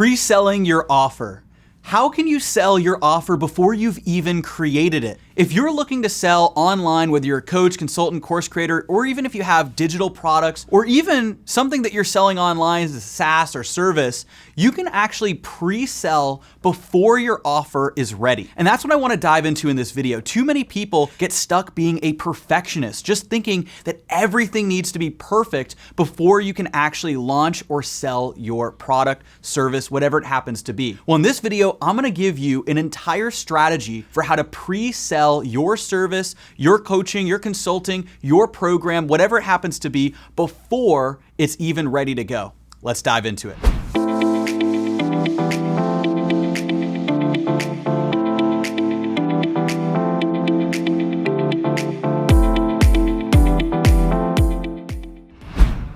Pre-selling your offer. How can you sell your offer before you've even created it? If you're looking to sell online, whether you're a coach, consultant, course creator, or even if you have digital products, or even something that you're selling online as a SaaS or service, you can actually pre-sell before your offer is ready. And that's what I want to dive into in this video. Too many people get stuck being a perfectionist, just thinking that everything needs to be perfect before you can actually launch or sell your product, service, whatever it happens to be. Well, in this video, I'm going to give you an entire strategy for how to pre-sell your service, your coaching, your consulting, your program, whatever it happens to be, before it's even ready to go. Let's dive into it.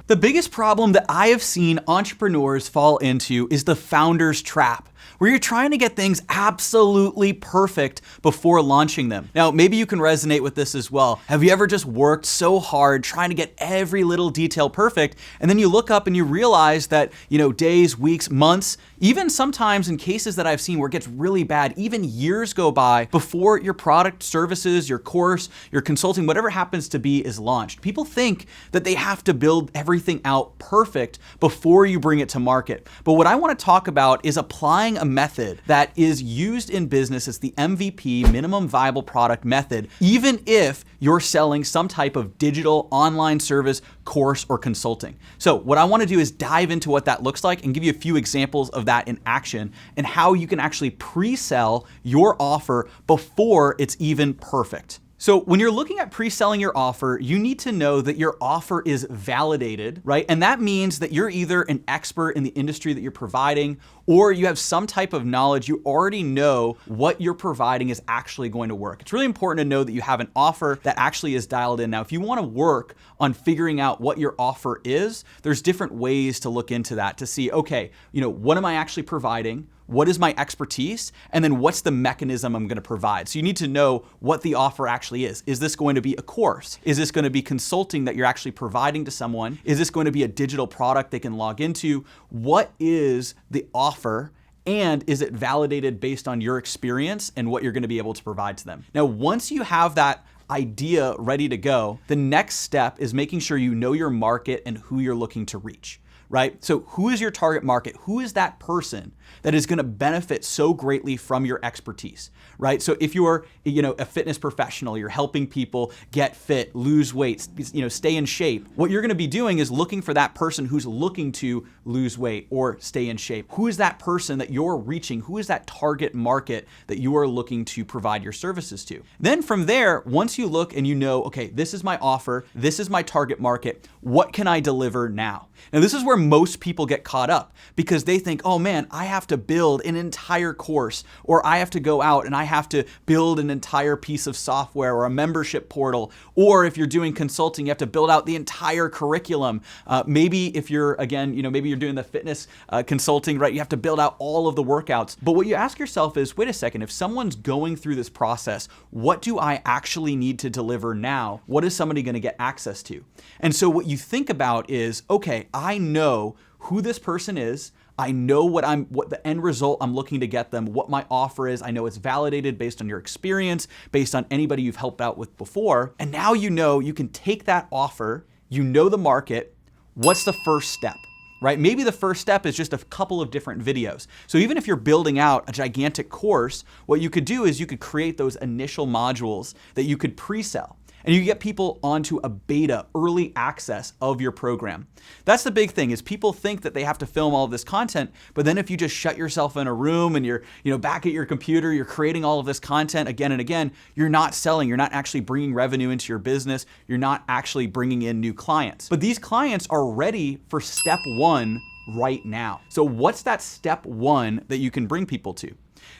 The biggest problem that I have seen entrepreneurs fall into is the founder's trap, where you're trying to get things absolutely perfect before launching them. Now, maybe you can resonate with this as well. Have you ever just worked so hard trying to get every little detail perfect, and then you look up and you realize that, days, weeks, months, even sometimes in cases that I've seen where it gets really bad, even years go by before your product, services, your course, your consulting, whatever happens to be, is launched. People think that they have to build everything out perfect before you bring it to market. But what I want to talk about is applying a method that is used in business as the MVP, minimum viable product method, even if you're selling some type of digital online service, course, or consulting. So what I want to do is dive into what that looks like and give you a few examples of that in action and how you can actually pre-sell your offer before it's even perfect. So when you're looking at pre-selling your offer, you need to know that your offer is validated, right? And that means that you're either an expert in the industry that you're providing, or you have some type of knowledge. You already know what you're providing is actually going to work. It's really important to know that you have an offer that actually is dialed in. Now, if you want to work on figuring out what your offer is, there's different ways to look into that to see, okay, what am I actually providing? What is my expertise? And then what's the mechanism I'm going to provide? So you need to know what the offer actually is. Is this going to be a course? Is this going to be consulting that you're actually providing to someone? Is this going to be a digital product they can log into? What is the offer? And is it validated based on your experience and what you're going to be able to provide to them? Now, once you have that idea ready to go, the next step is making sure you know your market and who you're looking to reach. Right? So who is your target market? Who is that person that is going to benefit so greatly from your expertise, right? So if you're, a fitness professional, you're helping people get fit, lose weight, stay in shape. What you're going to be doing is looking for that person who's looking to lose weight or stay in shape. Who is that person that you're reaching? Who is that target market that you are looking to provide your services to? Then from there, once you look and okay, this is my offer, this is my target market, what can I deliver now? Now, this is where most people get caught up because they think, oh man, I have to build an entire course, or I have to go out and I have to build an entire piece of software or a membership portal. Or if you're doing consulting, you have to build out the entire curriculum. Maybe if you're, maybe you're doing the fitness consulting, right? You have to build out all of the workouts. But what you ask yourself is, wait a second, if someone's going through this process, what do I actually need to deliver now? What is somebody going to get access to? And so what you think about is, okay, I know who this person is. I know what the end result I'm looking to get them, what my offer is. I know it's validated based on your experience, based on anybody you've helped out with before. And now you can take that offer, the market. What's the first step? Right? Maybe the first step is just a couple of different videos. So even if you're building out a gigantic course, what you could do is you could create those initial modules that you could pre-sell. And you get people onto a beta, early access of your program. That's the big thing, is people think that they have to film all of this content, but then if you just shut yourself in a room and you're back at your computer, you're creating all of this content again and again, you're not selling, you're not actually bringing revenue into your business, you're not actually bringing in new clients. But these clients are ready for step one right now. So what's that step one that you can bring people to?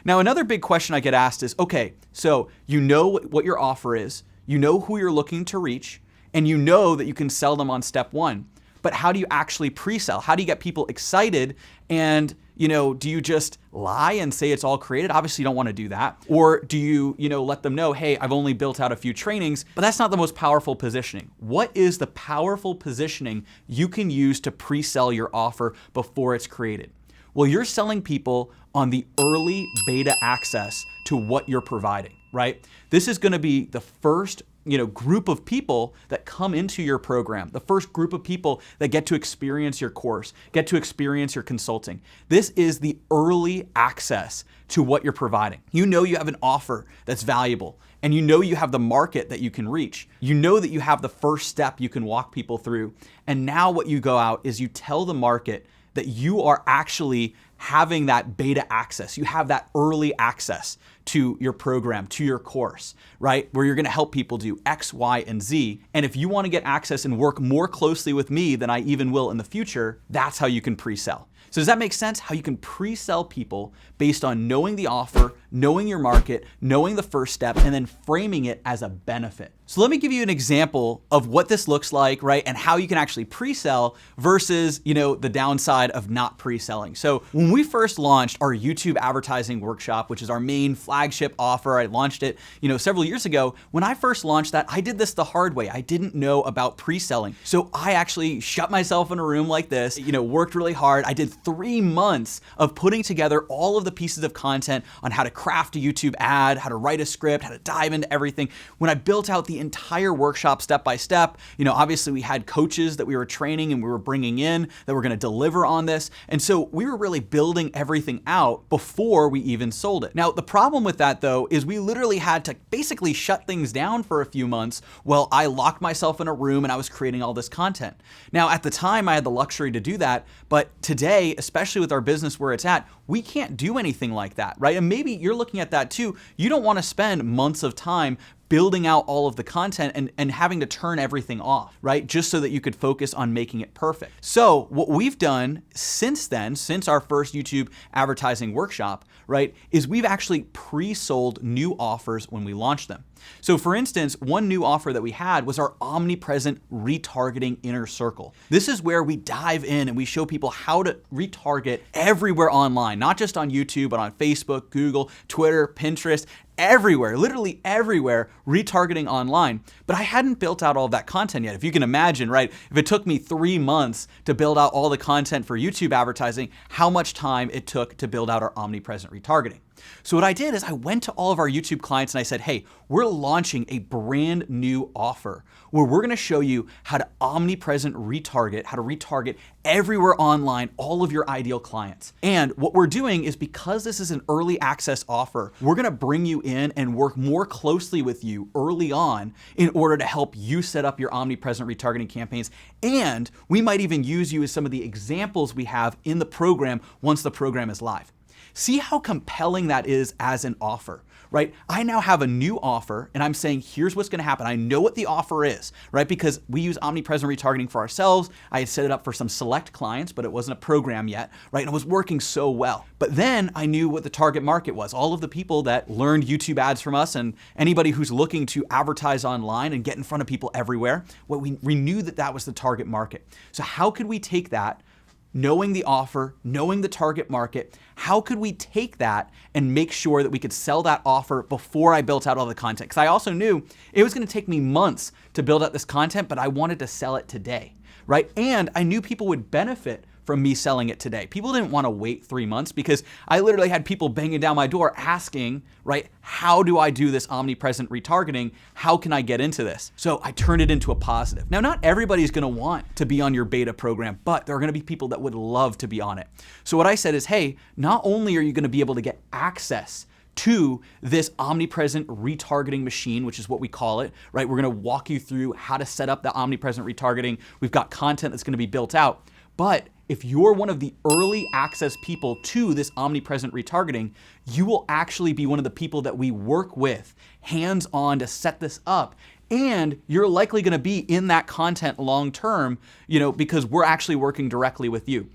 Now, another big question I get asked is, okay, so you know what your offer is, you know who you're looking to reach, and you know that you can sell them on step one. But how do you actually pre-sell? How do you get people excited? And, do you just lie and say it's all created? Obviously you don't want to do that. Or do you, let them know, hey, I've only built out a few trainings, but that's not the most powerful positioning. What is the powerful positioning you can use to pre-sell your offer before it's created? Well, you're selling people on the early beta access to what you're providing, right? This is gonna be the first group of people that come into your program, the first group of people that get to experience your course, get to experience your consulting. This is the early access to what you're providing. You know you have an offer that's valuable, and you know you have the market that you can reach. You know that you have the first step you can walk people through. And now what you go out is you tell the market that you are actually having that beta access. You have that early access to your program, to your course, right? Where you're gonna help people do X, Y, and Z. And if you wanna get access and work more closely with me than I even will in the future, that's how you can pre-sell. So does that make sense? How you can pre-sell people based on knowing the offer, knowing your market, knowing the first step, and then framing it as a benefit. So let me give you an example of what this looks like, right? And how you can actually pre-sell versus, the downside of not pre-selling. So when we first launched our YouTube advertising workshop, which is our main flagship offer, I launched it, several years ago. When I first launched that, I did this the hard way. I didn't know about pre-selling. So I actually shut myself in a room like this, worked really hard. I did 3 months of putting together all of the pieces of content on how to craft a YouTube ad, how to write a script, how to dive into everything. When I built out the entire workshop step by step, obviously we had coaches that we were training and we were bringing in that were gonna deliver on this. And so we were really building everything out before we even sold it. Now, the problem with that though, is we literally had to basically shut things down for a few months while I locked myself in a room and I was creating all this content. Now, at the time I had the luxury to do that, but today, especially with our business where it's at, we can't do anything like that, right? And maybe you're looking at that too. You don't wanna spend months of time building out all of the content and having to turn everything off, right? Just so that you could focus on making it perfect. So what we've done since then, since our first YouTube advertising workshop, right, is we've actually pre-sold new offers when we launched them. So for instance, one new offer that we had was our Omnipresent Retargeting Inner Circle. This is where we dive in and we show people how to retarget everywhere online, not just on YouTube, but on Facebook, Google, Twitter, Pinterest, everywhere, literally everywhere, retargeting online. But I hadn't built out all of that content yet. If you can imagine, right, if it took me 3 months to build out all the content for YouTube advertising, how much time it took to build out our Omnipresent Retargeting. So what I did is I went to all of our YouTube clients and I said, hey, we're launching a brand new offer where we're gonna show you how to omnipresent retarget, how to retarget everywhere online, all of your ideal clients. And what we're doing is, because this is an early access offer, we're gonna bring you in and work more closely with you early on in order to help you set up your omnipresent retargeting campaigns. And we might even use you as some of the examples we have in the program once the program is live. See how compelling that is as an offer, right? I now have a new offer and I'm saying, here's what's gonna happen. I know what the offer is, right? Because we use omnipresent retargeting for ourselves. I had set it up for some select clients, but it wasn't a program yet, right? And it was working so well. But then I knew what the target market was. All of the people that learned YouTube ads from us and anybody who's looking to advertise online and get in front of people everywhere, we knew that that was the target market. So how could we take that, knowing the offer, knowing the target market, how could we take that and make sure that we could sell that offer before I built out all the content? Because I also knew it was gonna take me months to build out this content, but I wanted to sell it today, right? And I knew people would benefit from me selling it today. People didn't want to wait 3 months because I literally had people banging down my door asking, right, how do I do this omnipresent retargeting? How can I get into this? So I turned it into a positive. Now, not everybody's gonna want to be on your beta program, but there are gonna be people that would love to be on it. So what I said is, hey, not only are you gonna be able to get access to this omnipresent retargeting machine, which is what we call it, right? We're gonna walk you through how to set up the omnipresent retargeting. We've got content that's gonna be built out, but if you're one of the early access people to this omnipresent retargeting, you will actually be one of the people that we work with hands-on to set this up. And you're likely gonna be in that content long-term, because we're actually working directly with you,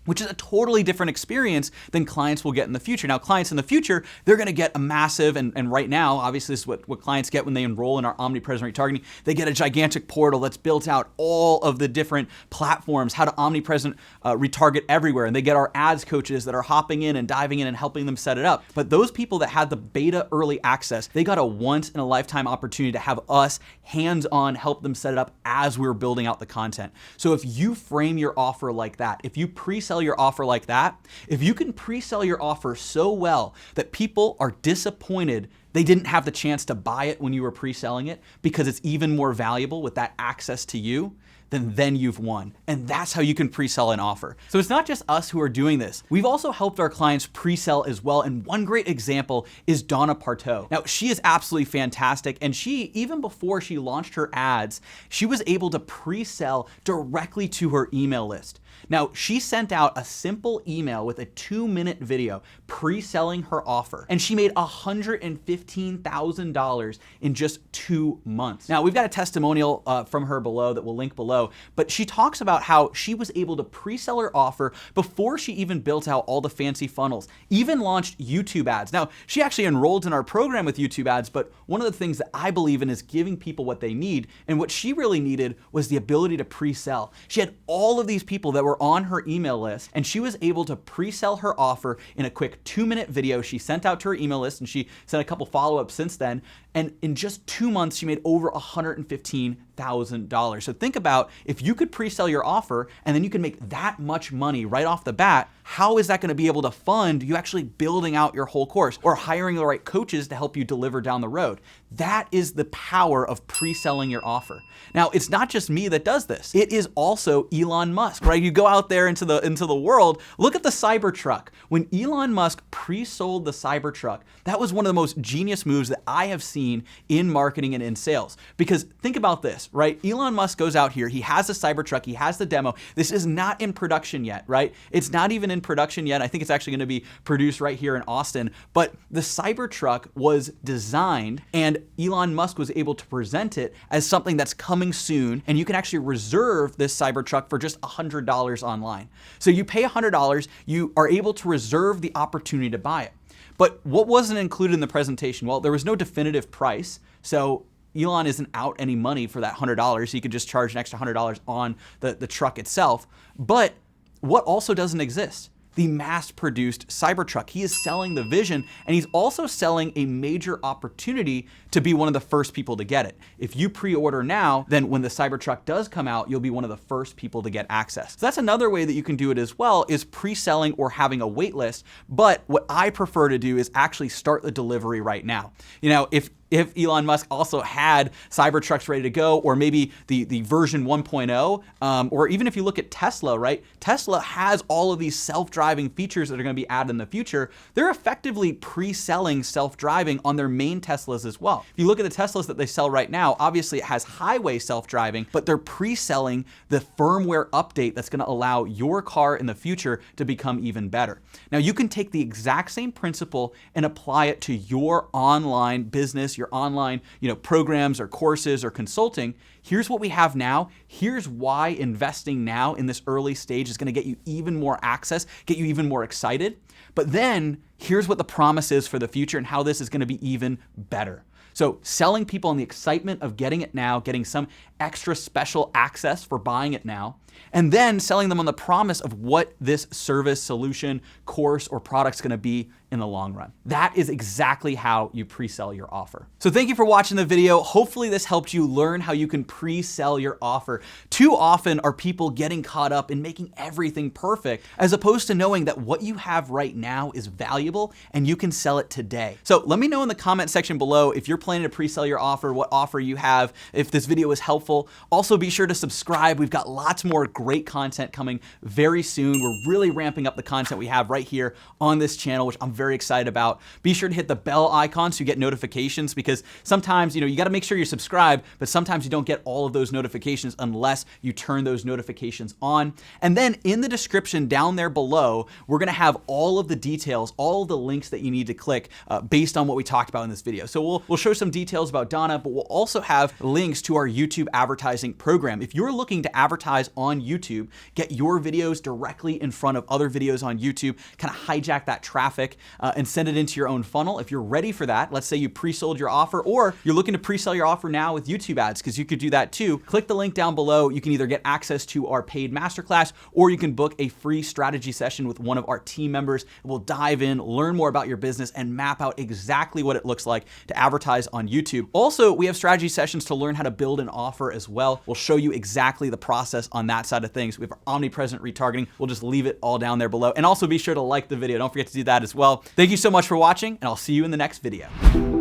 which is a totally different experience than clients will get in the future. Now, clients in the future, they're gonna get a massive, and right now, obviously this is what clients get when they enroll in our omnipresent retargeting. They get a gigantic portal that's built out all of the different platforms, how to omnipresent retarget everywhere. And they get our ads coaches that are hopping in and diving in and helping them set it up. But those people that had the beta early access, they got a once in a lifetime opportunity to have us hands-on help them set it up as we were building out the content. So if you frame your offer like that, if you pre-sell pre-sell your offer like that, if you can pre-sell your offer so well that people are disappointed they didn't have the chance to buy it when you were pre-selling it because it's even more valuable with that access to you, then you've won. And that's how you can pre-sell an offer. So it's not just us who are doing this. We've also helped our clients pre-sell as well. And one great example is Donna Parteau. Now, she is absolutely fantastic. And she, even before she launched her ads, she was able to pre-sell directly to her email list. Now, she sent out a simple email with a 2-minute video pre-selling her offer, and she made $115,000 in just 2 months. Now, we've got a testimonial from her below that we'll link below, but she talks about how she was able to pre-sell her offer before she even built out all the fancy funnels, even launched YouTube ads. Now, she actually enrolled in our program with YouTube ads, but one of the things that I believe in is giving people what they need, and what she really needed was the ability to pre-sell. She had all of these people that were on her email list, and she was able to pre-sell her offer in a quick 2-minute video she sent out to her email list, and she sent a couple follow-ups since then. And in just 2 months, she made over $115,000. So think about if you could pre-sell your offer and then you can make that much money right off the bat, how is that going to be able to fund you actually building out your whole course or hiring the right coaches to help you deliver down the road? That is the power of pre-selling your offer. Now, it's not just me that does this. It is also Elon Musk, right? You go out there into the world, look at the Cybertruck. When Elon Musk pre-sold the Cybertruck, that was one of the most genius moves that I have seen in marketing and in sales. Because think about this, right? Elon Musk goes out here, he has a Cybertruck, he has the demo. This is not in production yet, right? It's not even in production yet. I think it's actually going to be produced right here in Austin. But the Cybertruck was designed, and Elon Musk was able to present it as something that's coming soon, and you can actually reserve this Cybertruck for just $100 online. So you pay $100, you are able to reserve the opportunity to buy it. But what wasn't included in the presentation? Well, there was no definitive price. So Elon isn't out any money for that $100. He could just charge an extra $100 on the truck itself. But what also doesn't exist? The mass-produced Cybertruck. He is selling the vision, and he's also selling a major opportunity to be one of the first people to get it. If you pre-order now, then when the Cybertruck does come out, you'll be one of the first people to get access. So that's another way that you can do it as well, is pre-selling or having a wait list. But what I prefer to do is actually start the delivery right now. You know, if Elon Musk also had Cybertrucks ready to go, or maybe the version 1.0, or even if you look at Tesla, right? Tesla has all of these self-driving features that are going to be added in the future. They're effectively pre-selling self-driving on their main Teslas as well. If you look at the Teslas that they sell right now, obviously it has highway self-driving, but they're pre-selling the firmware update that's going to allow your car in the future to become even better. Now, you can take the exact same principle and apply it to your online business, your online, programs or courses or consulting. Here's what we have now. Here's why investing now in this early stage is going to get you even more access, get you even more excited. But then here's what the promise is for the future and how this is going to be even better. So selling people on the excitement of getting it now, getting some extra special access for buying it now, and then selling them on the promise of what this service, solution, course, or product's going to be in the long run. That is exactly how you pre-sell your offer. So thank you for watching the video. Hopefully this helped you learn how you can pre-sell your offer. Too often are people getting caught up in making everything perfect, as opposed to knowing that what you have right now is valuable and you can sell it today. So let me know in the comment section below if you're planning to pre-sell your offer, what offer you have, if this video was helpful. Also be sure to subscribe. We've got lots more great content coming very soon. We're really ramping up the content we have right here on this channel, which I'm very excited about. Be sure to hit the bell icon so you get notifications, because sometimes, you got to make sure you're subscribed, but sometimes you don't get all of those notifications unless you turn those notifications on. And then in the description down there below, we're going to have all of the details, all of the links that you need to click based on what we talked about in this video. So we'll show some details about Donna, but we'll also have links to our YouTube advertising program. If you're looking to advertise on YouTube, get your videos directly in front of other videos on YouTube, kind of hijack that traffic, and send it into your own funnel. If you're ready for that, let's say you pre-sold your offer, or you're looking to pre-sell your offer now with YouTube ads, because you could do that too. Click the link down below. You can either get access to our paid masterclass, or you can book a free strategy session with one of our team members. We'll dive in, learn more about your business, and map out exactly what it looks like to advertise on YouTube. Also, we have strategy sessions to learn how to build an offer as well. We'll show you exactly the process on that side of things. We have our omnipresent retargeting. We'll just leave it all down there below. And also be sure to like the video. Don't forget to do that as well. Thank you so much for watching, and I'll see you in the next video.